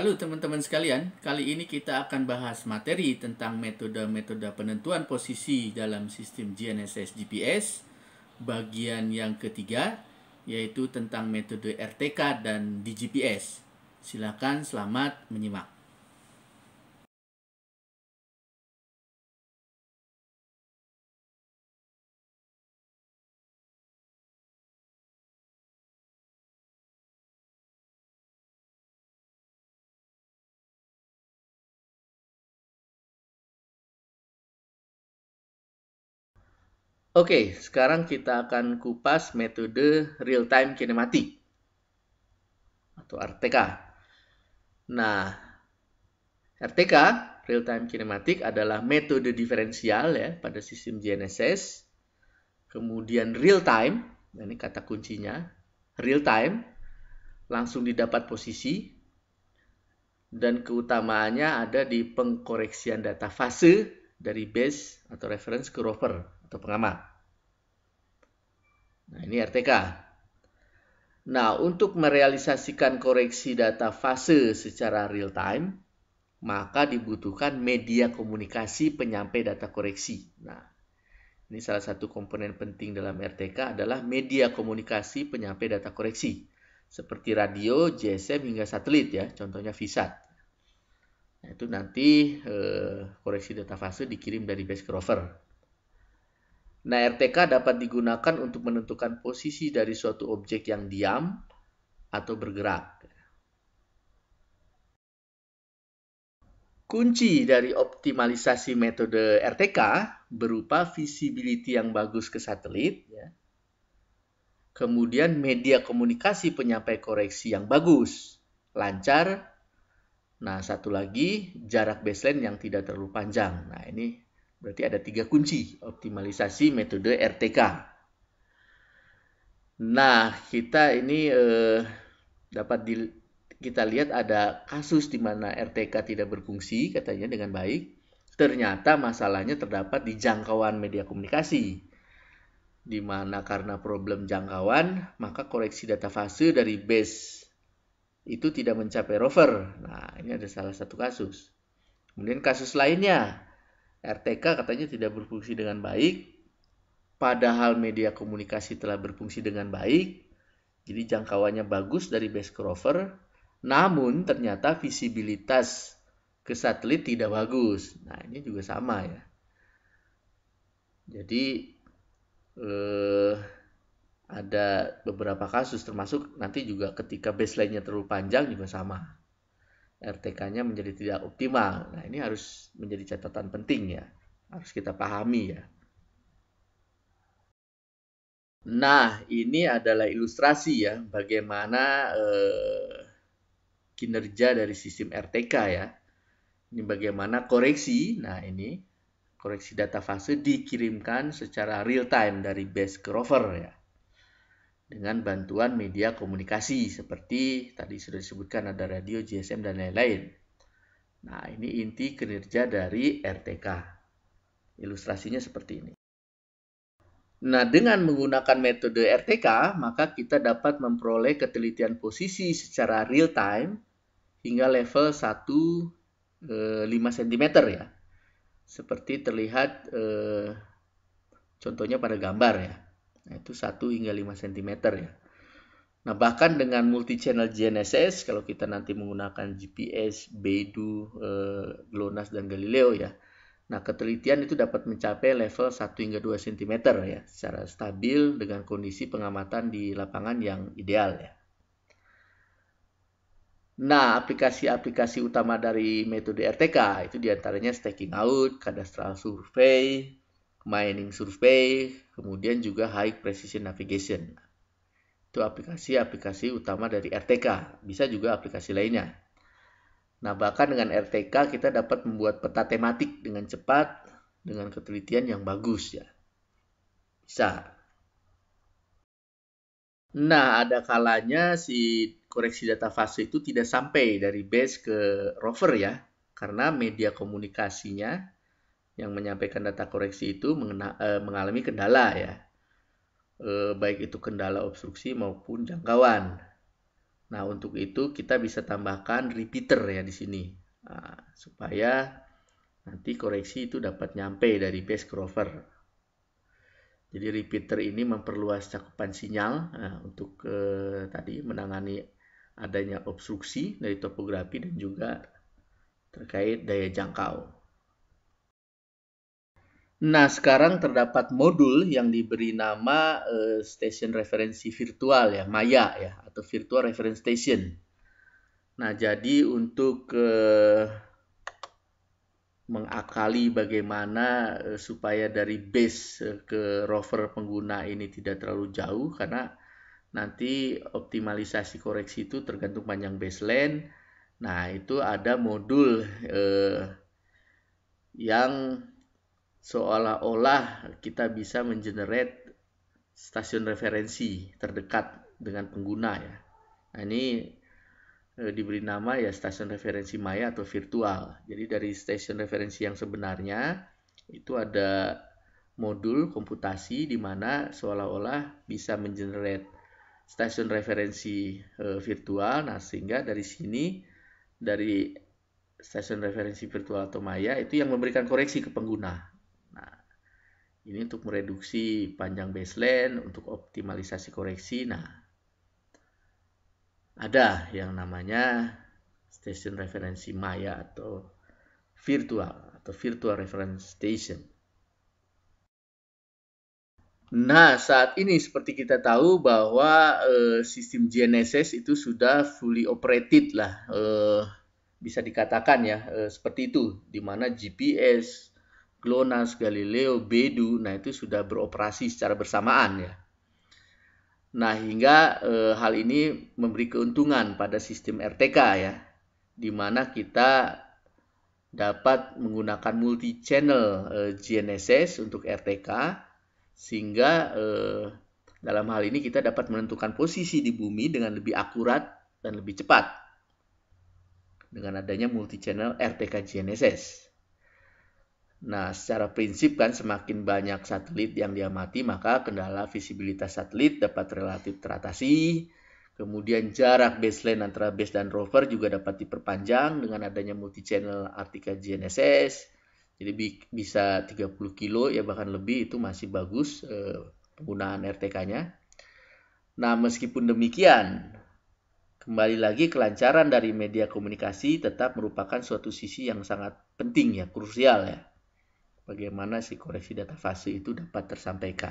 Halo teman-teman sekalian, kali ini kita akan bahas materi tentang metode-metode penentuan posisi dalam sistem GNSS GPS bagian yang ketiga, yaitu tentang metode RTK dan DGPS. Silakan selamat menyimak. Oke, sekarang kita akan kupas metode real-time kinematik atau RTK. Nah, RTK, real-time kinematik, adalah metode diferensial ya pada sistem GNSS. Kemudian real-time, ini kata kuncinya, real-time, langsung didapat posisi, dan keutamaannya ada di pengkoreksian data fase dari base atau reference ke rover atau pengamat. Nah, ini RTK. Nah, untuk merealisasikan koreksi data fase secara real time, maka dibutuhkan media komunikasi penyampai data koreksi. Nah, ini salah satu komponen penting dalam RTK adalah media komunikasi penyampai data koreksi, seperti radio, GSM, hingga satelit ya, contohnya VSAT. Nah, itu nanti koreksi data fase dikirim dari base ke rover. Nah, RTK dapat digunakan untuk menentukan posisi dari suatu objek yang diam atau bergerak. Kunci dari optimalisasi metode RTK berupa visibility yang bagus ke satelit, ya. Kemudian media komunikasi penyampai koreksi yang bagus, lancar. Nah, satu lagi, jarak baseline yang tidak terlalu panjang. Nah, ini berarti ada 3 kunci optimalisasi metode RTK. Nah, kita ini kita lihat ada kasus di mana RTK tidak berfungsi katanya dengan baik. Ternyata masalahnya terdapat di jangkauan media komunikasi. Di mana karena problem jangkauan, maka koreksi data fase dari base itu tidak mencapai rover. Nah, ini ada salah satu kasus. Kemudian kasus lainnya, RTK katanya tidak berfungsi dengan baik, padahal media komunikasi telah berfungsi dengan baik. Jadi jangkauannya bagus dari base ke rover, namun ternyata visibilitas ke satelit tidak bagus. Nah, ini juga sama ya. Jadi ada beberapa kasus, termasuk nanti juga ketika baseline-nya terlalu panjang juga sama. RTK-nya menjadi tidak optimal. Nah, ini harus menjadi catatan penting ya. Harus kita pahami ya. Nah, ini adalah ilustrasi ya bagaimana kinerja dari sistem RTK ya. Ini bagaimana koreksi. Nah, ini koreksi data fase dikirimkan secara real time dari base ke rover ya. Dengan bantuan media komunikasi seperti tadi sudah disebutkan ada radio, GSM, dan lain-lain. Nah, ini inti kinerja dari RTK. Ilustrasinya seperti ini. Nah, dengan menggunakan metode RTK, maka kita dapat memperoleh ketelitian posisi secara real time hingga level 1,5 cm ya. Seperti terlihat contohnya pada gambar ya. Nah, itu 1 hingga 5 cm ya. Nah, bahkan dengan multi-channel GNSS, kalau kita nanti menggunakan GPS, Beidou, GLONASS, dan Galileo ya, nah ketelitian itu dapat mencapai level 1 hingga 2 cm ya, secara stabil dengan kondisi pengamatan di lapangan yang ideal ya. Nah, aplikasi-aplikasi utama dari metode RTK itu diantaranya staking out, cadastral survey, mining survey, kemudian juga high precision navigation. Itu aplikasi-aplikasi utama dari RTK. Bisa juga aplikasi lainnya. Nah, bahkan dengan RTK kita dapat membuat peta tematik dengan cepat, dengan ketelitian yang bagus ya. Bisa. Nah, ada kalanya si koreksi data fase itu tidak sampai dari base ke rover ya. Karena media komunikasinya yang menyampaikan data koreksi itu mengalami kendala ya. Baik itu kendala obstruksi maupun jangkauan. Nah, untuk itu kita bisa tambahkan repeater ya di sini. Nah, supaya nanti koreksi itu dapat nyampe dari base ke rover. Jadi repeater ini memperluas cakupan sinyal untuk tadi menangani adanya obstruksi dari topografi dan juga terkait daya jangkau. Nah, sekarang terdapat modul yang diberi nama Station Referensi Virtual ya, Maya ya, atau Virtual Reference Station. Nah, jadi untuk mengakali bagaimana supaya dari base ke rover pengguna ini tidak terlalu jauh, karena nanti optimalisasi koreksi itu tergantung panjang baseline. Nah, itu ada modul yang seolah-olah kita bisa mengenerate stasiun referensi terdekat dengan pengguna ya. Nah, ini diberi nama ya stasiun referensi maya atau virtual. Jadi dari stasiun referensi yang sebenarnya itu ada modul komputasi di mana seolah-olah bisa mengenerate stasiun referensi virtual. Nah, sehingga dari sini dari stasiun referensi virtual atau maya itu yang memberikan koreksi ke pengguna. Nah, ini untuk mereduksi panjang baseline, untuk optimalisasi koreksi. Nah, ada yang namanya stasiun referensi maya atau virtual reference station. Nah, saat ini seperti kita tahu bahwa sistem GNSS itu sudah fully operated lah, bisa dikatakan ya seperti itu, di mana GPS, GLONASS, Galileo, Bedu, nah itu sudah beroperasi secara bersamaan ya. Nah, hingga hal ini memberi keuntungan pada sistem RTK ya, di mana kita dapat menggunakan multi-channel GNSS untuk RTK, sehingga dalam hal ini kita dapat menentukan posisi di bumi dengan lebih akurat dan lebih cepat dengan adanya multi-channel RTK GNSS. Nah, secara prinsip kan semakin banyak satelit yang diamati, maka kendala visibilitas satelit dapat relatif teratasi. Kemudian jarak baseline antara base dan rover juga dapat diperpanjang dengan adanya multi-channel RTK GNSS. Jadi bisa 30 kilo ya bahkan lebih, itu masih bagus penggunaan RTK-nya. Nah, meskipun demikian, kembali lagi kelancaran dari media komunikasi tetap merupakan suatu sisi yang sangat penting ya, krusial ya. Bagaimana si koreksi data fase itu dapat tersampaikan.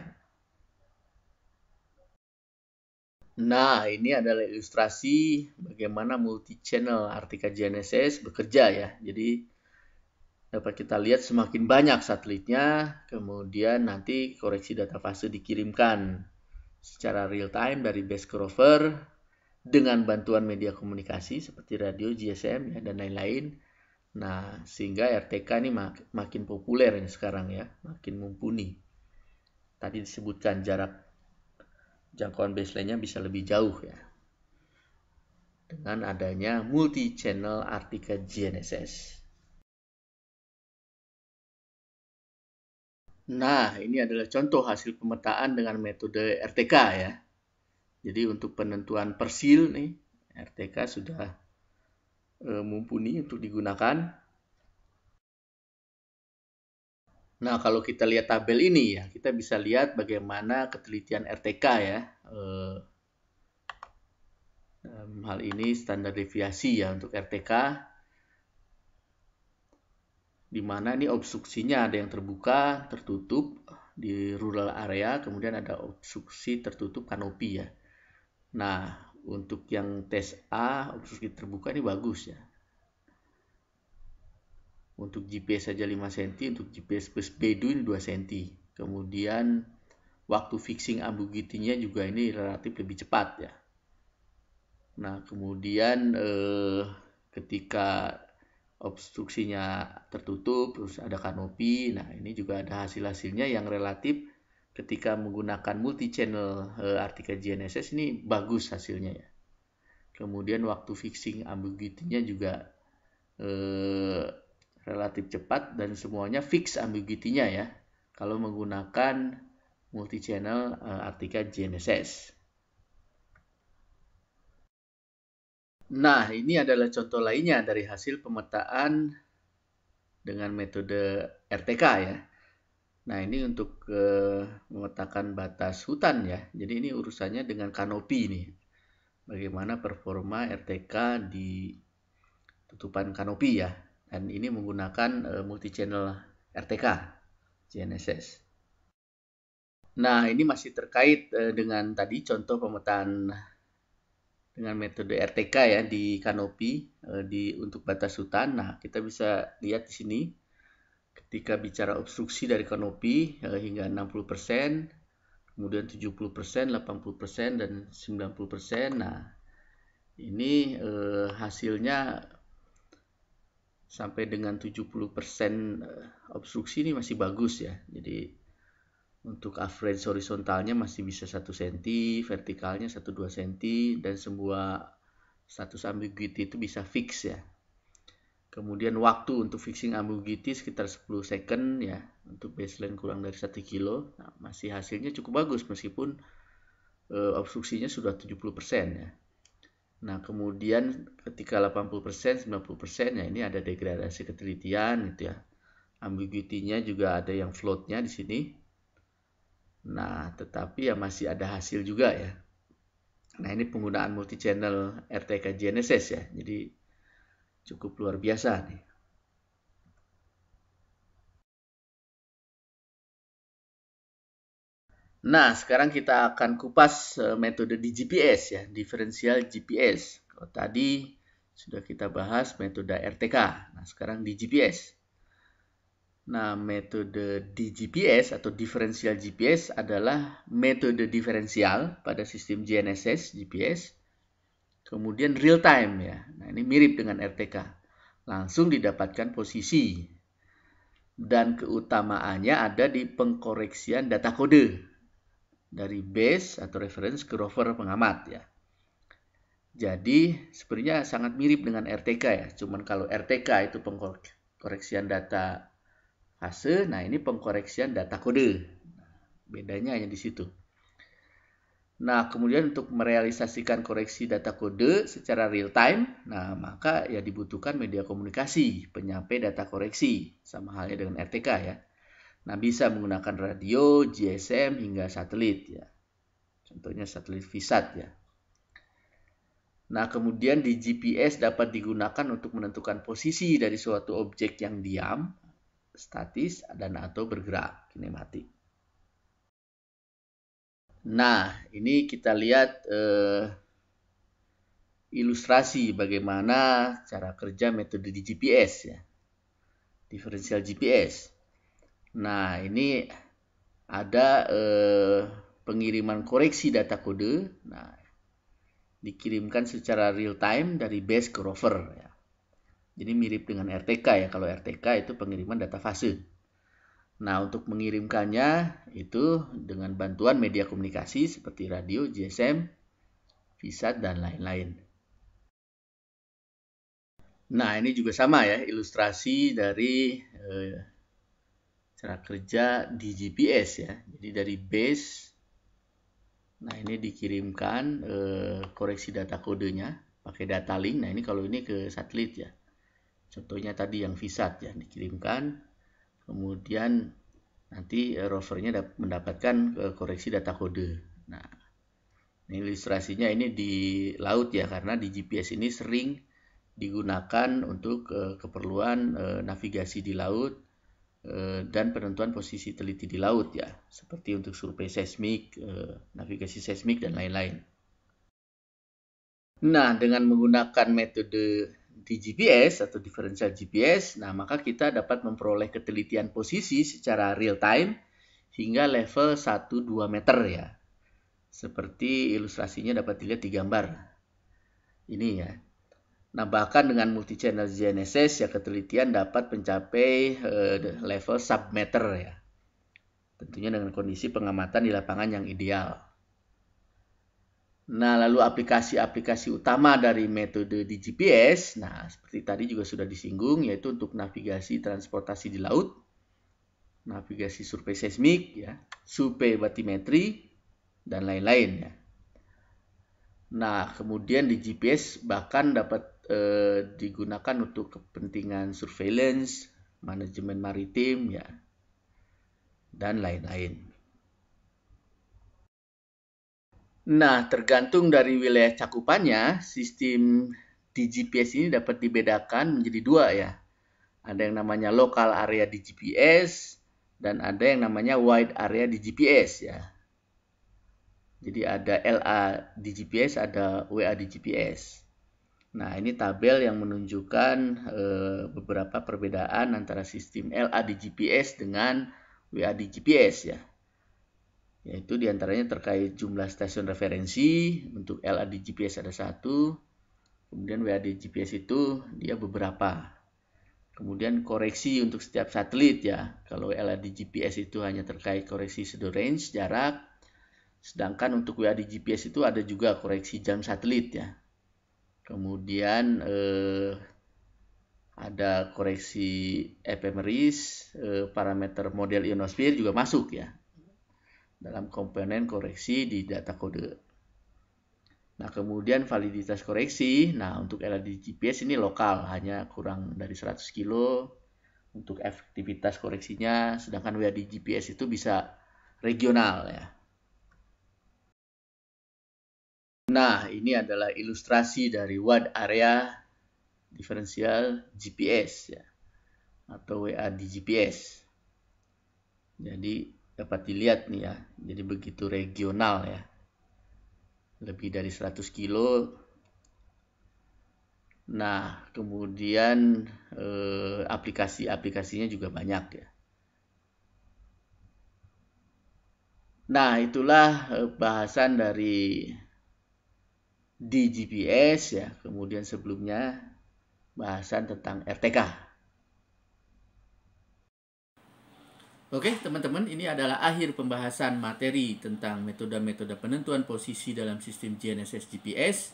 Nah, ini adalah ilustrasi bagaimana multi-channel RTK GNSS bekerja ya. Jadi dapat kita lihat semakin banyak satelitnya, kemudian nanti koreksi data fase dikirimkan secara real time dari base ke rover dengan bantuan media komunikasi seperti radio, GSM ya, dan lain-lain. Nah, sehingga RTK ini makin populer ini sekarang ya, makin mumpuni. Tadi disebutkan jarak jangkauan baseline-nya bisa lebih jauh ya, dengan adanya multi-channel RTK GNSS. Nah, ini adalah contoh hasil pemetaan dengan metode RTK ya. Jadi untuk penentuan persil nih, RTK sudah mumpuni untuk digunakan. Nah, kalau kita lihat tabel ini ya, kita bisa lihat bagaimana ketelitian RTK ya. Dalam hal ini standar deviasi ya untuk RTK, di mana ini obstruksinya ada yang terbuka, tertutup di rural area, kemudian ada obstruksi tertutup kanopi ya. Nah, untuk yang tes A, obstruksi terbuka ini bagus ya. Untuk GPS saja 5 cm, untuk GPS plus Bedu ini 2 cm. Kemudian waktu fixing ambiguity-nya juga ini relatif lebih cepat ya. Nah, kemudian ketika obstruksinya tertutup, terus ada kanopi, nah ini juga ada hasil-hasilnya yang relatif ketika menggunakan multi-channel RTK GNSS ini bagus hasilnya ya. Kemudian waktu fixing ambiguity-nya juga relatif cepat dan semuanya fix ambiguity-nya ya kalau menggunakan multi-channel RTK GNSS. Nah, ini adalah contoh lainnya dari hasil pemetaan dengan metode RTK ya. Nah, ini untuk memetakan batas hutan ya. Jadi ini urusannya dengan kanopi nih. Bagaimana performa RTK di tutupan kanopi ya. Dan ini menggunakan multi-channel RTK, GNSS. Nah, ini masih terkait dengan tadi contoh pemetaan dengan metode RTK ya di kanopi untuk batas hutan. Nah, kita bisa lihat di sini ketika bicara obstruksi dari kanopi hingga 60%, kemudian 70%, 80%, dan 90%. Nah, ini hasilnya sampai dengan 70% obstruksi ini masih bagus ya. Jadi untuk average horizontalnya masih bisa 1 cm, vertikalnya 1-2 cm, dan semua status ambiguity itu bisa fix ya. Kemudian waktu untuk fixing ambiguity sekitar 10 second ya, untuk baseline kurang dari 1 kilo. Nah, masih hasilnya cukup bagus meskipun obstruksinya sudah 70% ya. Nah, kemudian ketika 80%, 90% ya ini ada degradasi ketelitian gitu ya. Ambiguity-nya juga ada yang float-nya di sini. Nah, tetapi ya masih ada hasil juga ya. Nah, ini penggunaan multi-channel RTK GNSS ya. Jadi cukup luar biasa nih. Nah, sekarang kita akan kupas metode di GPS ya, diferensial GPS. Kalau tadi sudah kita bahas metode RTK. Nah, sekarang di GPS. Nah, metode di GPS atau diferensial GPS adalah metode diferensial pada sistem GNSS GPS. Kemudian real time ya. Nah, ini mirip dengan RTK. Langsung didapatkan posisi. Dan keutamaannya ada di pengkoreksian data kode dari base atau reference ke rover pengamat ya. Jadi sebenarnya sangat mirip dengan RTK ya. Cuman kalau RTK itu pengkoreksian data fase, nah ini pengkoreksian data kode. Bedanya hanya di situ. Nah, kemudian untuk merealisasikan koreksi data kode secara real time, nah maka ya dibutuhkan media komunikasi, penyampai data koreksi, sama halnya dengan RTK ya. Nah, bisa menggunakan radio, GSM, hingga satelit ya. Contohnya satelit VSAT ya. Nah, kemudian di GPS dapat digunakan untuk menentukan posisi dari suatu objek yang diam, statis, dan atau bergerak, kinematik. Nah, ini kita lihat ilustrasi bagaimana cara kerja metode di GPS ya. Diferensial GPS. Nah, ini ada pengiriman koreksi data kode. Nah, dikirimkan secara real time dari base ke rover ya. Jadi mirip dengan RTK ya. Kalau RTK itu pengiriman data fase. Nah, untuk mengirimkannya itu dengan bantuan media komunikasi seperti radio, GSM, VSAT, dan lain-lain. Nah, ini juga sama ya, ilustrasi dari cara kerja di GPS ya. Jadi dari base, nah ini dikirimkan koreksi data kodenya pakai data link. Nah, ini kalau ini ke satelit ya. Contohnya tadi yang VSAT ya, dikirimkan. Kemudian nanti rovernya mendapatkan koreksi data kode. Nah, ini ilustrasinya ini di laut ya, karena di GPS ini sering digunakan untuk keperluan navigasi di laut dan penentuan posisi teliti di laut ya, seperti untuk survei seismik, navigasi seismik, dan lain-lain. Nah, dengan menggunakan metode di GPS atau differential GPS, nah maka kita dapat memperoleh ketelitian posisi secara real time hingga level 1-2 meter ya. Seperti ilustrasinya dapat dilihat di gambar. Ini ya. Nah, bahkan dengan multi-channel GNSS ya ketelitian dapat mencapai level submeter ya. Tentunya dengan kondisi pengamatan di lapangan yang ideal. Nah, lalu aplikasi-aplikasi utama dari metode di GPS, nah seperti tadi juga sudah disinggung, yaitu untuk navigasi transportasi di laut, navigasi survei seismik, ya, survei batimetri, dan lain-lain ya. Nah, kemudian di GPS bahkan dapat digunakan untuk kepentingan surveillance, manajemen maritim, ya, dan lain-lain. Nah, tergantung dari wilayah cakupannya, sistem di GPS ini dapat dibedakan menjadi dua ya. Ada yang namanya local area di GPS dan ada yang namanya wide area di GPS ya. Jadi ada LA di GPS, ada WA di GPS. Nah, ini tabel yang menunjukkan beberapa perbedaan antara sistem LA di GPS dengan WA di GPS ya. Yaitu diantaranya terkait jumlah stasiun referensi. Untuk LA di GPS ada 1, kemudian WA di GPS itu dia beberapa. Kemudian koreksi untuk setiap satelit ya. Kalau LA di GPS itu hanya terkait koreksi pseudo range, jarak. Sedangkan untuk WA di GPS itu ada juga koreksi jam satelit ya. Kemudian ada koreksi ephemeris, parameter model ionosfer juga masuk ya dalam komponen koreksi di data kode. Nah, kemudian validitas koreksi. Nah, untuk LA di GPS ini lokal, hanya kurang dari 100 kilo untuk efektivitas koreksinya, sedangkan WA di GPS itu bisa regional ya. Nah, ini adalah ilustrasi dari wide area differential GPS ya, atau WA di GPS. Jadi dapat dilihat nih ya, jadi begitu regional ya. Lebih dari 100 kilo. Nah, kemudian aplikasi-aplikasinya juga banyak ya. Nah, itulah bahasan dari di GPS ya. Kemudian sebelumnya bahasan tentang RTK. Oke, teman-teman, ini adalah akhir pembahasan materi tentang metode-metode penentuan posisi dalam sistem GNSS GPS.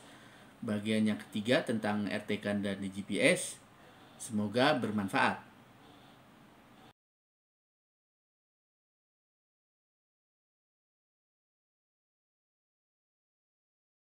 Bagian yang ketiga tentang RTK dan di GPS. Semoga bermanfaat.